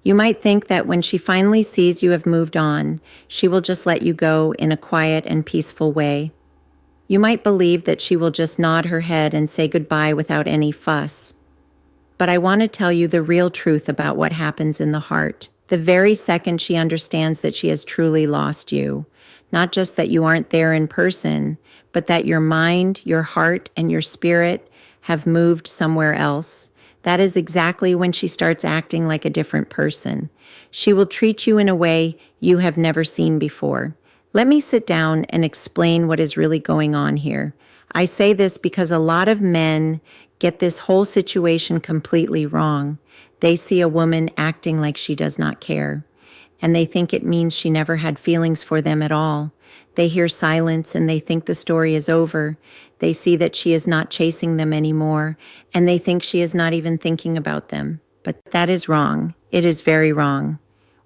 You might think that when she finally sees you have moved on, she will just let you go in a quiet and peaceful way. You might believe that she will just nod her head and say goodbye without any fuss. But I want to tell you the real truth about what happens in the heart. The very second she understands that she has truly lost you, not just that you aren't there in person, but that your mind, your heart, and your spirit have moved somewhere else, that is exactly when she starts acting like a different person. She will treat you in a way you have never seen before. Let me sit down and explain what is really going on here. I say this because a lot of men get this whole situation completely wrong. They see a woman acting like she does not care, and they think it means she never had feelings for them at all. They hear silence and they think the story is over. They see that she is not chasing them anymore, and they think she is not even thinking about them. But that is wrong. It is very wrong.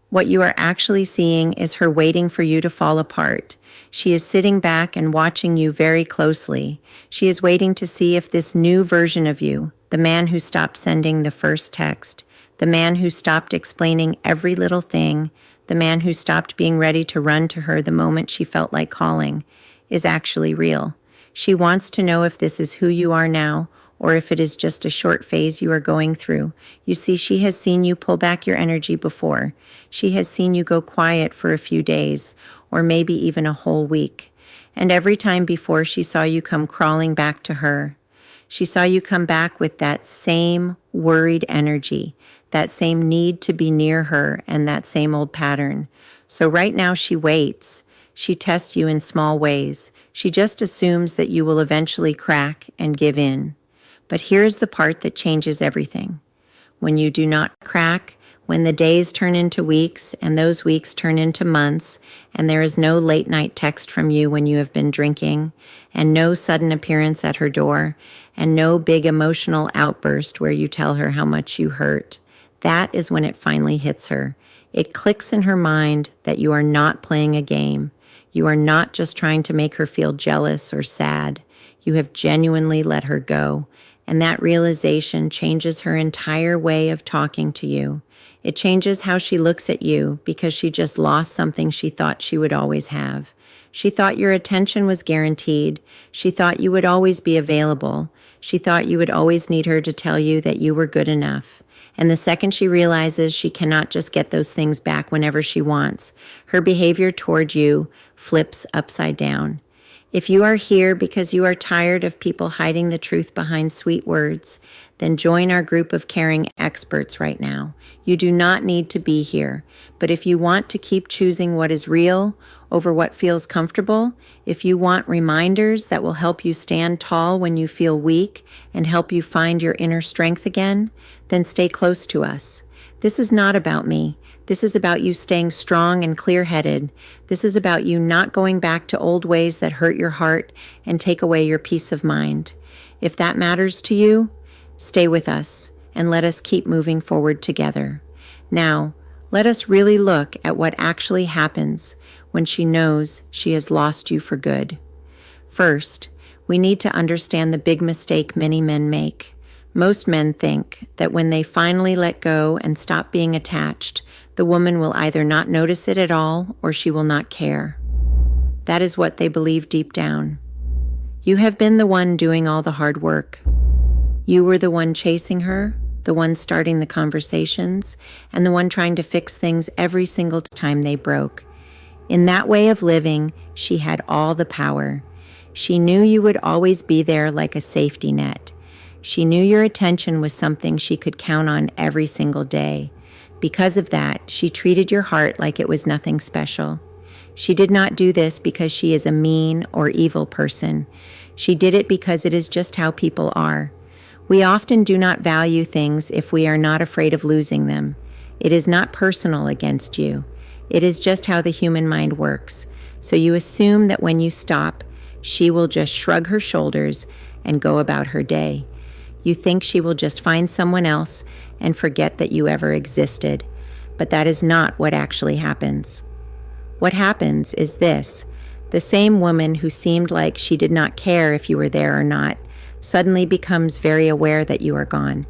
What you are actually seeing is her waiting for you to fall apart. She is sitting back and watching you very closely. She is waiting to see if this new version of you, the man who stopped sending the first text, the man who stopped explaining every little thing, the man who stopped being ready to run to her the moment she felt like calling, is actually real. She wants to know if this is who you are now, or if it is just a short phase you are going through. You see, she has seen you pull back your energy before. She has seen you go quiet for a few days, or maybe even a whole week. And every time before, she saw you come crawling back to her. She saw you come back with that same worried energy, that same need to be near her, and that same old pattern. So right now she waits. She tests you in small ways. She just assumes that you will eventually crack and give in. But here's the part that changes everything. When you do not crack, when the days turn into weeks and those weeks turn into months, and there is no late night text from you when you have been drinking, and no sudden appearance at her door, and no big emotional outburst where you tell her how much you hurt, that is when it finally hits her. It clicks in her mind that you are not playing a game. You are not just trying to make her feel jealous or sad. You have genuinely let her go. And that realization changes her entire way of talking to you. It changes how she looks at you because she just lost something she thought she would always have. She thought your attention was guaranteed. She thought you would always be available. She thought you would always need her to tell you that you were good enough. And the second she realizes she cannot just get those things back whenever she wants, her behavior toward you flips upside down. If you are here because you are tired of people hiding the truth behind sweet words, then join our group of caring experts right now. You do not need to be here, but if you want to keep choosing what is real over what feels comfortable, if you want reminders that will help you stand tall when you feel weak and help you find your inner strength again, then stay close to us. This is not about me. This is about you staying strong and clear-headed. This is about you not going back to old ways that hurt your heart and take away your peace of mind. If that matters to you, stay with us and let us keep moving forward together. Now, let us really look at what actually happens when she knows she has lost you for good. First, we need to understand the big mistake many men make. Most men think that when they finally let go and stop being attached, the woman will either not notice it at all or she will not care. That is what they believe deep down. You have been the one doing all the hard work. You were the one chasing her, the one starting the conversations, and the one trying to fix things every single time they broke. In that way of living, she had all the power. She knew you would always be there like a safety net. She knew your attention was something she could count on every single day. Because of that, she treated your heart like it was nothing special. She did not do this because she is a mean or evil person. She did it because it is just how people are. We often do not value things if we are not afraid of losing them. It is not personal against you. It is just how the human mind works. So you assume that when you stop, she will just shrug her shoulders and go about her day. You think she will just find someone else and forget that you ever existed. But that is not what actually happens. What happens is this: the same woman who seemed like she did not care if you were there or not suddenly becomes very aware that you are gone.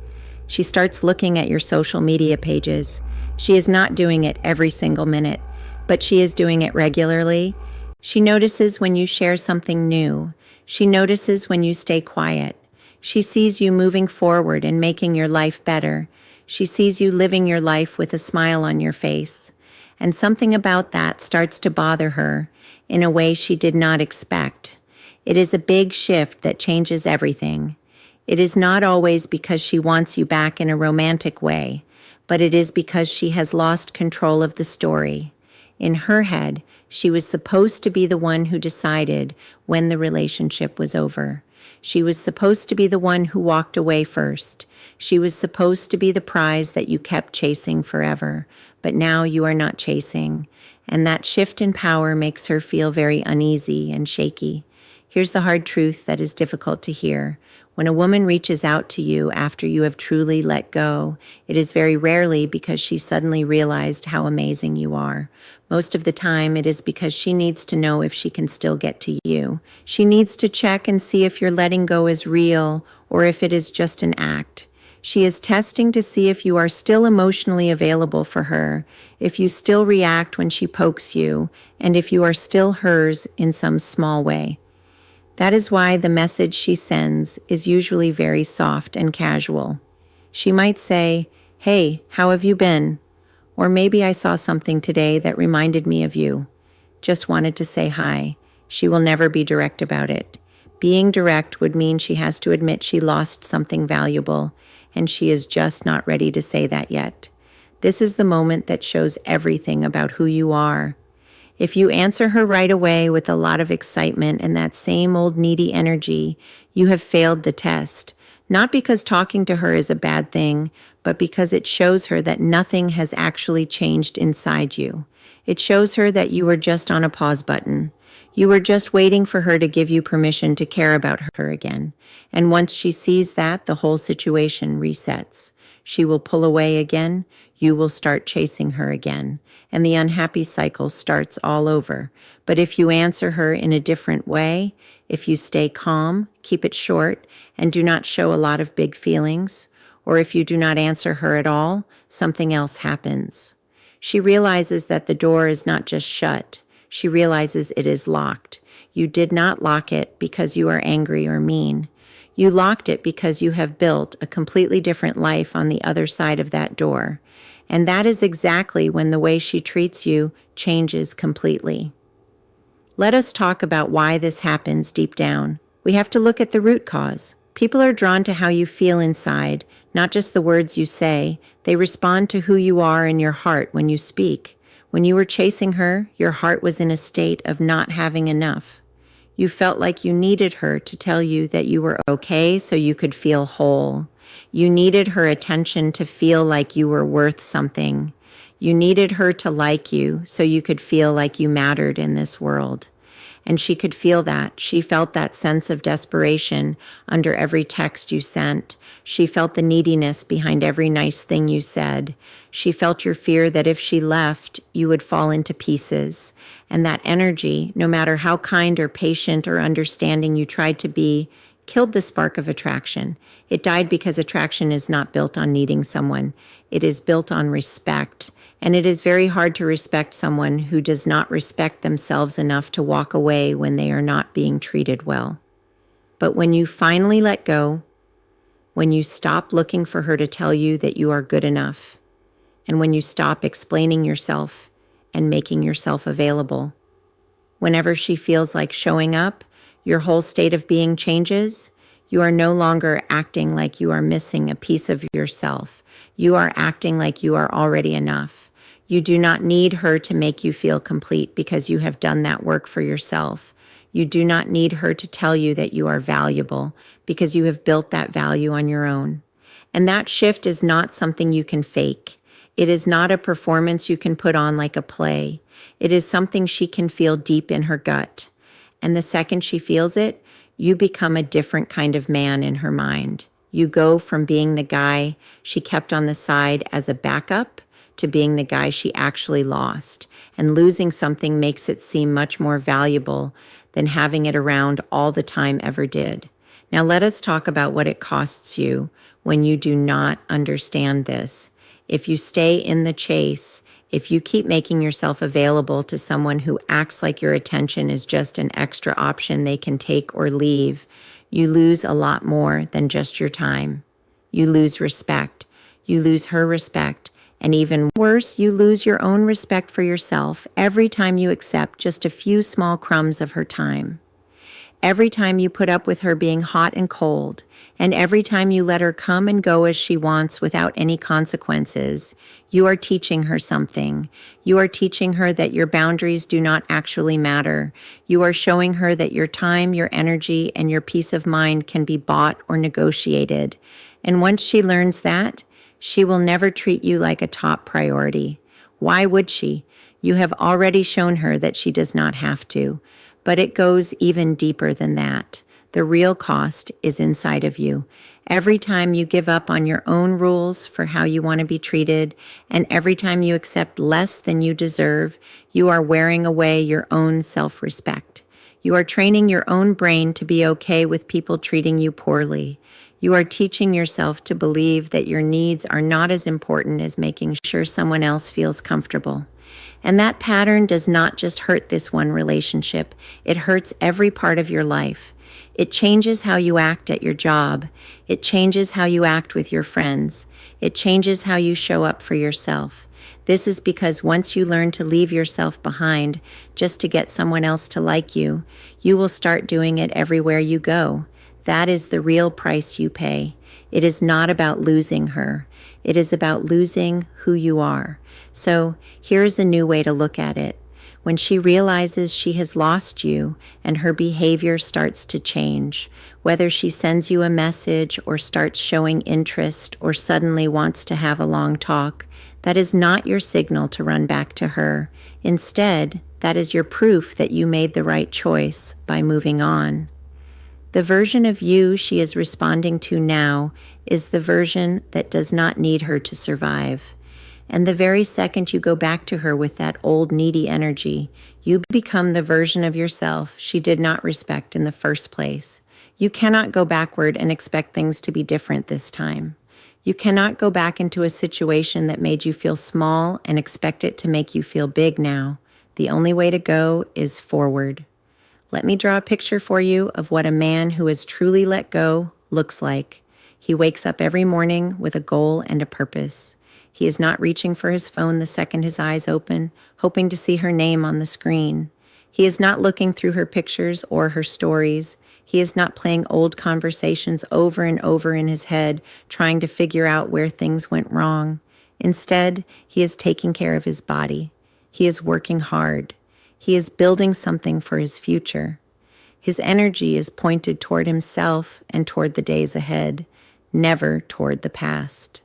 She starts looking at your social media pages. She is not doing it every single minute, but she is doing it regularly. She notices when you share something new. She notices when you stay quiet. She sees you moving forward and making your life better. She sees you living your life with a smile on your face. And something about that starts to bother her in a way she did not expect. It is a big shift that changes everything. It is not always because she wants you back in a romantic way, but it is because she has lost control of the story. In her head, she was supposed to be the one who decided when the relationship was over. She was supposed to be the one who walked away first. She was supposed to be the prize that you kept chasing forever, but now you are not chasing. And that shift in power makes her feel very uneasy and shaky. Here's the hard truth that is difficult to hear. When a woman reaches out to you after you have truly let go, it is very rarely because she suddenly realized how amazing you are. Most of the time, it is because she needs to know if she can still get to you. She needs to check and see if your letting go is real or if it is just an act. She is testing to see if you are still emotionally available for her, if you still react when she pokes you, and if you are still hers in some small way. That is why the message she sends is usually very soft and casual. She might say, "Hey, how have you been?" Or maybe I saw something today that reminded me of you. Just wanted to say hi. She will never be direct about it. Being direct would mean she has to admit she lost something valuable, and she is just not ready to say that yet. This is the moment that shows everything about who you are. If you answer her right away with a lot of excitement and that same old needy energy, you have failed the test. Not because talking to her is a bad thing, but because it shows her that nothing has actually changed inside you. It shows her that you were just on a pause button. You were just waiting for her to give you permission to care about her again. And once she sees that, the whole situation resets. She will pull away again. You will start chasing her again. And the unhappy cycle starts all over. But if you answer her in a different way, if you stay calm, keep it short, and do not show a lot of big feelings, or if you do not answer her at all, something else happens. She realizes that the door is not just shut. She realizes it is locked. You did not lock it because you are angry or mean. You locked it because you have built a completely different life on the other side of that door. And that is exactly when the way she treats you changes completely. Let us talk about why this happens deep down. We have to look at the root cause. People are drawn to how you feel inside, not just the words you say. They respond to who you are in your heart when you speak. When you were chasing her, your heart was in a state of not having enough. You felt like you needed her to tell you that you were okay so you could feel whole. You needed her attention to feel like you were worth something. You needed her to like you so you could feel like you mattered in this world. And she could feel that. She felt that sense of desperation under every text you sent. She felt the neediness behind every nice thing you said. She felt your fear that if she left, you would fall into pieces. And that energy, no matter how kind or patient or understanding you tried to be, killed the spark of attraction. It died because attraction is not built on needing someone. It is built on respect. And it is very hard to respect someone who does not respect themselves enough to walk away when they are not being treated well. But when you finally let go, when you stop looking for her to tell you that you are good enough, and when you stop explaining yourself and making yourself available, whenever she feels like showing up, your whole state of being changes. You are no longer acting like you are missing a piece of yourself. You are acting like you are already enough. You do not need her to make you feel complete because you have done that work for yourself. You do not need her to tell you that you are valuable because you have built that value on your own. And that shift is not something you can fake. It is not a performance you can put on like a play. It is something she can feel deep in her gut. And the second she feels it, you become a different kind of man in her mind. You go from being the guy she kept on the side as a backup to being the guy she actually lost. And losing something makes it seem much more valuable than having it around all the time ever did. Now let us talk about what it costs you when you do not understand this. if you stay in the chase, if you keep making yourself available to someone who acts like your attention is just an extra option they can take or leave, you lose a lot more than just your time. You lose respect. You lose her respect. And even worse, you lose your own respect for yourself every time you accept just a few small crumbs of her time. Every time you put up with her being hot and cold, and every time you let her come and go as she wants without any consequences, you are teaching her something. You are teaching her that your boundaries do not actually matter. You are showing her that your time, your energy, and your peace of mind can be bought or negotiated. And once she learns that, she will never treat you like a top priority. Why would she? You have already shown her that she does not have to. But it goes even deeper than that. The real cost is inside of you. Every time you give up on your own rules for how you want to be treated, and every time you accept less than you deserve, you are wearing away your own self-respect. You are training your own brain to be okay with people treating you poorly. You are teaching yourself to believe that your needs are not as important as making sure someone else feels comfortable. And that pattern does not just hurt this one relationship, it hurts every part of your life. It changes how you act at your job. It changes how you act with your friends. It changes how you show up for yourself. This is because once you learn to leave yourself behind just to get someone else to like you, you will start doing it everywhere you go. That is the real price you pay. It is not about losing her. It is about losing who you are. So here's a new way to look at it. When she realizes she has lost you and her behavior starts to change, whether she sends you a message or starts showing interest or suddenly wants to have a long talk, that is not your signal to run back to her. Instead, that is your proof that you made the right choice by moving on. The version of you she is responding to now is the version that does not need her to survive. And the very second you go back to her with that old needy energy, you become the version of yourself she did not respect in the first place. You cannot go backward and expect things to be different this time. You cannot go back into a situation that made you feel small and expect it to make you feel big now. The only way to go is forward. Let me draw a picture for you of what a man who has truly let go looks like. He wakes up every morning with a goal and a purpose. He is not reaching for his phone the second his eyes open, hoping to see her name on the screen. He is not looking through her pictures or her stories. He is not playing old conversations over and over in his head, trying to figure out where things went wrong. Instead, he is taking care of his body. He is working hard. He is building something for his future. His energy is pointed toward himself and toward the days ahead, never toward the past.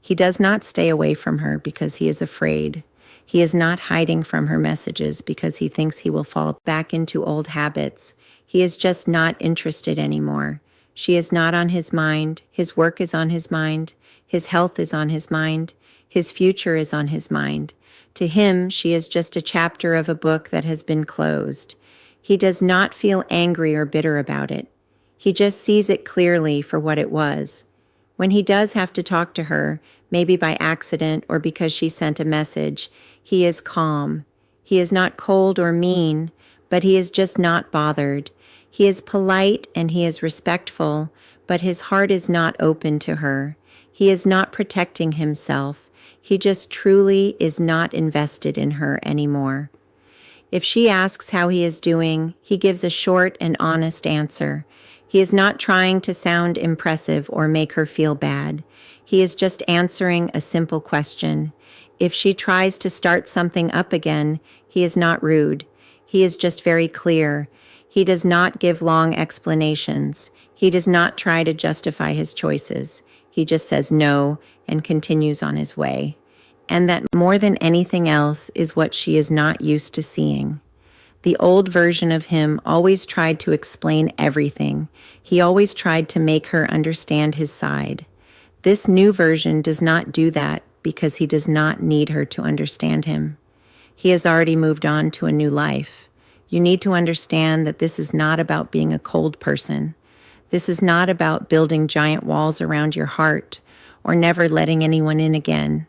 He does not stay away from her because he is afraid. He is not hiding from her messages because he thinks he will fall back into old habits. He is just not interested anymore. She is not on his mind. His work is on his mind. His health is on his mind. His future is on his mind. To him, she is just a chapter of a book that has been closed. He does not feel angry or bitter about it. He just sees it clearly for what it was. When he does have to talk to her, maybe by accident or because she sent a message, he is calm. He is not cold or mean, but he is just not bothered. He is polite and he is respectful, but his heart is not open to her. He is not protecting himself. He just truly is not invested in her anymore. If she asks how he is doing, he gives a short and honest answer. He is not trying to sound impressive or make her feel bad. He is just answering a simple question. If she tries to start something up again, he is not rude. He is just very clear. He does not give long explanations. He does not try to justify his choices. He just says no and continues on his way. And that more than anything else is what she is not used to seeing. The old version of him always tried to explain everything. He always tried to make her understand his side. This new version does not do that because he does not need her to understand him. He has already moved on to a new life. You need to understand that this is not about being a cold person. This is not about building giant walls around your heart or never letting anyone in again.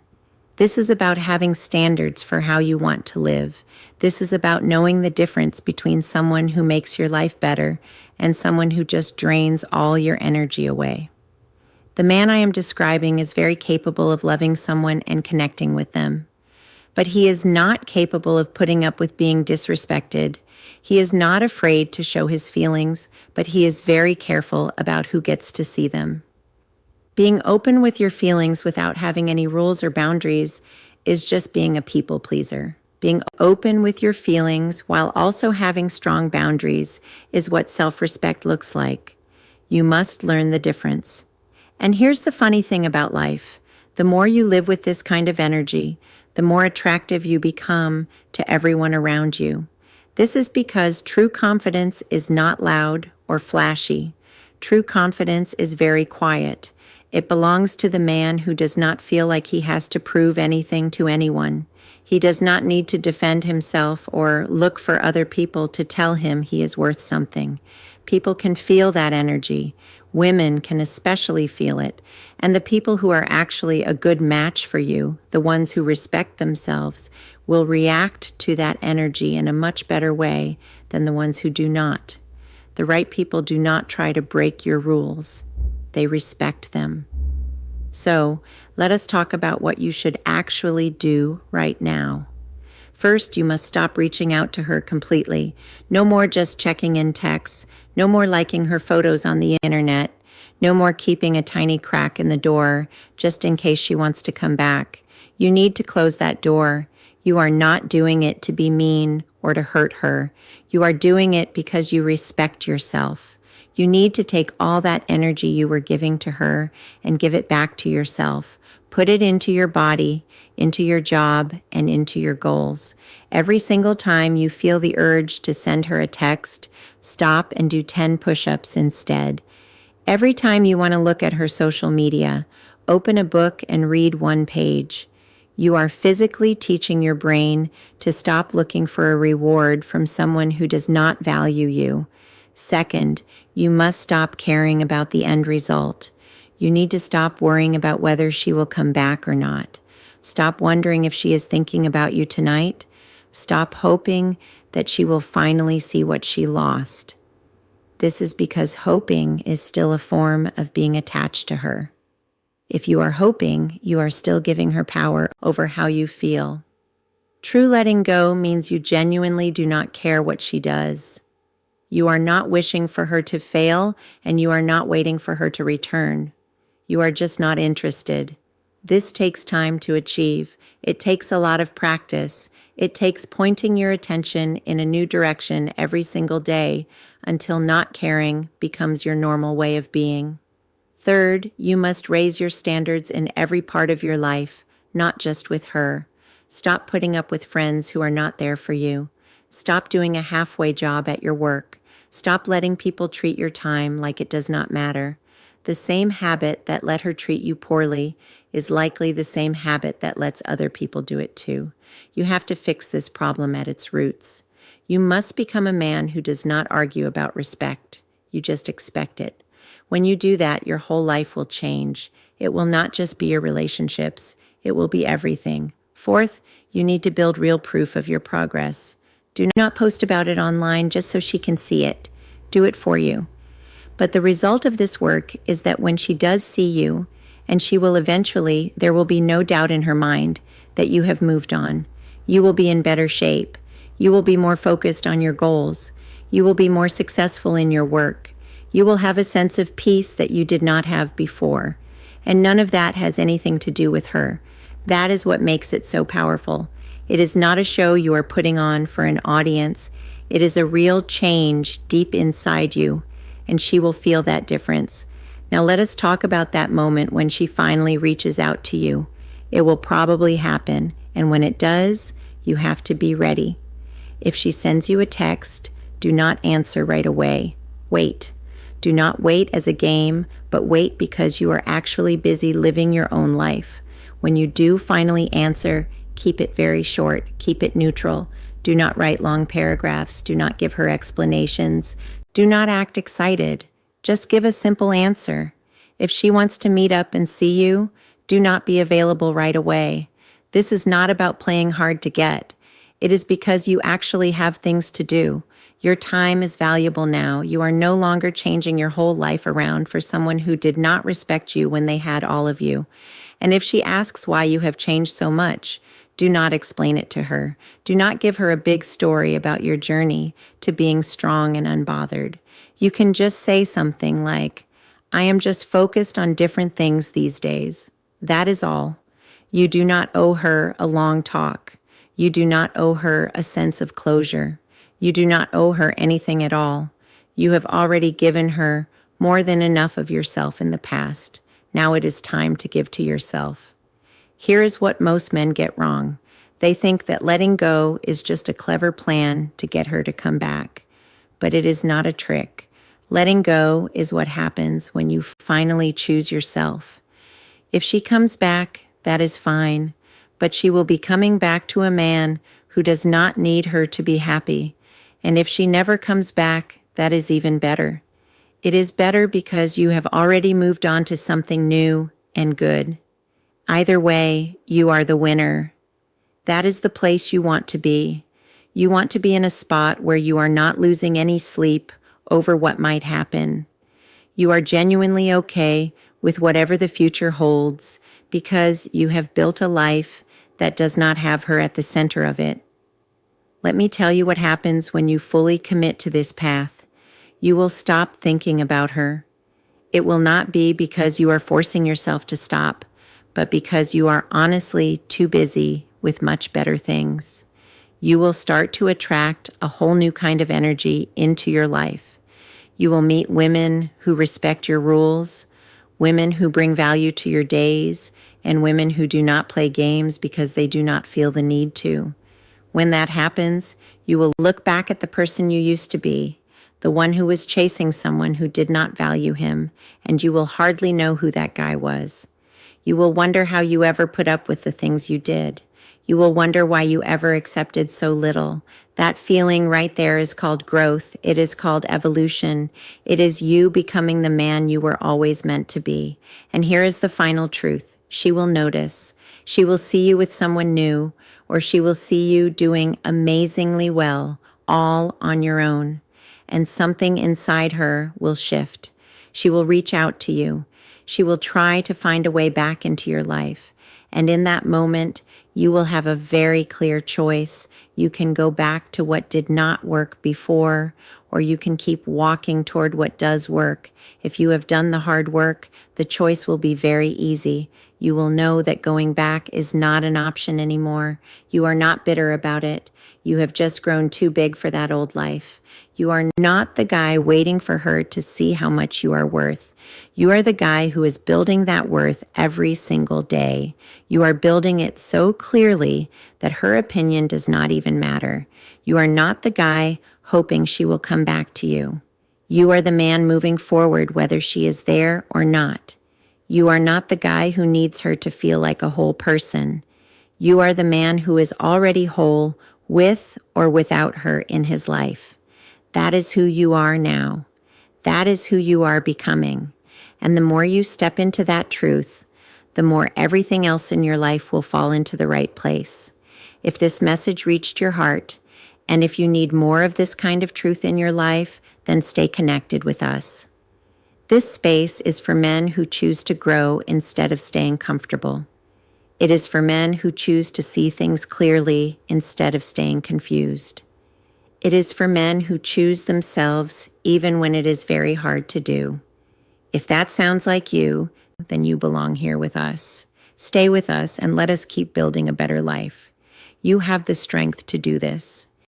This is about having standards for how you want to live. This is about knowing the difference between someone who makes your life better and someone who just drains all your energy away. The man I am describing is very capable of loving someone and connecting with them. But he is not capable of putting up with being disrespected. He is not afraid to show his feelings, but he is very careful about who gets to see them. Being open with your feelings without having any rules or boundaries is just being a people pleaser. Being open with your feelings while also having strong boundaries is what self-respect looks like. You must learn the difference. And here's the funny thing about life. The more you live with this kind of energy, the more attractive you become to everyone around you. This is because true confidence is not loud or flashy. True confidence is very quiet. It belongs to the man who does not feel like he has to prove anything to anyone. He does not need to defend himself or look for other people to tell him he is worth something. People can feel that energy. Women can especially feel it. And the people who are actually a good match for you, the ones who respect themselves, will react to that energy in a much better way than the ones who do not. The right people do not try to break your rules. They respect them. So, let us talk about what you should actually do right now. First, you must stop reaching out to her completely. No more just checking in texts. No more liking her photos on the internet. No more keeping a tiny crack in the door just in case she wants to come back. You need to close that door. You are not doing it to be mean or to hurt her. You are doing it because you respect yourself. You need to take all that energy you were giving to her and give it back to yourself. Put it into your body, into your job, and into your goals. Every single time you feel the urge to send her a text, stop and do 10 push-ups instead. Every time you want to look at her social media, open a book and read one page. You are physically teaching your brain to stop looking for a reward from someone who does not value you. Second, you must stop caring about the end result. You need to stop worrying about whether she will come back or not. Stop wondering if she is thinking about you tonight. Stop hoping that she will finally see what she lost. This is because hoping is still a form of being attached to her. If you are hoping, you are still giving her power over how you feel. True letting go means you genuinely do not care what she does. You are not wishing for her to fail, and you are not waiting for her to return. You are just not interested. This takes time to achieve. It takes a lot of practice. It takes pointing your attention in a new direction every single day until not caring becomes your normal way of being. Third, you must raise your standards in every part of your life, not just with her. Stop putting up with friends who are not there for you. Stop doing a halfway job at your work. Stop letting people treat your time like it does not matter. The same habit that let her treat you poorly is likely the same habit that lets other people do it too. You have to fix this problem at its roots. You must become a man who does not argue about respect. You just expect it. When you do that, your whole life will change. It will not just be your relationships. It will be everything. Fourth, you need to build real proof of your progress. Do not post about it online just so she can see it. Do it for you. But the result of this work is that when she does see you, and she will eventually, there will be no doubt in her mind that you have moved on. You will be in better shape. You will be more focused on your goals. You will be more successful in your work. You will have a sense of peace that you did not have before. And none of that has anything to do with her. That is what makes it so powerful. It is not a show you are putting on for an audience. It is a real change deep inside you, and she will feel that difference. Now let us talk about that moment when she finally reaches out to you. It will probably happen, and when it does, you have to be ready. If she sends you a text, do not answer right away. Wait. Do not wait as a game, but wait because you are actually busy living your own life. When you do finally answer, keep it very short, keep it neutral. Do not write long paragraphs. Do not give her explanations. Do not act excited. Just give a simple answer. If she wants to meet up and see you, Do not be available right away. This is not about playing hard to get. It is because you actually have things to do. Your time is valuable now. You are no longer changing your whole life around for someone who did not respect you when they had all of you. And if she asks why you have changed so much, do not explain it to her. Do not give her a big story about your journey to being strong and unbothered. You can just say something like, I am just focused on different things these days. That is all. You do not owe her a long talk. You do not owe her a sense of closure. You do not owe her anything at all. You have already given her more than enough of yourself in the past. Now it is time to give to yourself. Here is what most men get wrong. They think that letting go is just a clever plan to get her to come back. But it is not a trick. Letting go is what happens when you finally choose yourself. If she comes back, that is fine, but she will be coming back to a man who does not need her to be happy. And if she never comes back, that is even better. It is better because you have already moved on to something new and good. Either way, you are the winner. That is the place you want to be. You want to be in a spot where you are not losing any sleep over what might happen. You are genuinely okay with whatever the future holds because you have built a life that does not have her at the center of it. Let me tell you what happens when you fully commit to this path. You will stop thinking about her. It will not be because you are forcing yourself to stop, but because you are honestly too busy with much better things. You will start to attract a whole new kind of energy into your life. You will meet women who respect your rules, women who bring value to your days, and women who do not play games because they do not feel the need to. When that happens, you will look back at the person you used to be, the one who was chasing someone who did not value him, and you will hardly know who that guy was. You will wonder how you ever put up with the things you did. You will wonder why you ever accepted so little. That feeling right there is called growth. It is called evolution. It is you becoming the man you were always meant to be. And here is the final truth. She will notice. She will see you with someone new, or she will see you doing amazingly well, all on your own. And something inside her will shift. She will reach out to you. She will try to find a way back into your life. And in that moment, you will have a very clear choice. You can go back to what did not work before, or you can keep walking toward what does work. If you have done the hard work, the choice will be very easy. You will know that going back is not an option anymore. You are not bitter about it. You have just grown too big for that old life. You are not the guy waiting for her to see how much you are worth. You are the guy who is building that worth every single day. You are building it so clearly that her opinion does not even matter. You are not the guy hoping she will come back to you. You are the man moving forward whether she is there or not. You are not the guy who needs her to feel like a whole person. You are the man who is already whole with or without her in his life. That is who you are now. That is who you are becoming. And the more you step into that truth, the more everything else in your life will fall into the right place. If this message reached your heart, and if you need more of this kind of truth in your life, then stay connected with us. This space is for men who choose to grow instead of staying comfortable. It is for men who choose to see things clearly instead of staying confused. It is for men who choose themselves even when it is very hard to do. If that sounds like you, then you belong here with us. Stay with us and let us keep building a better life. You have the strength to do this.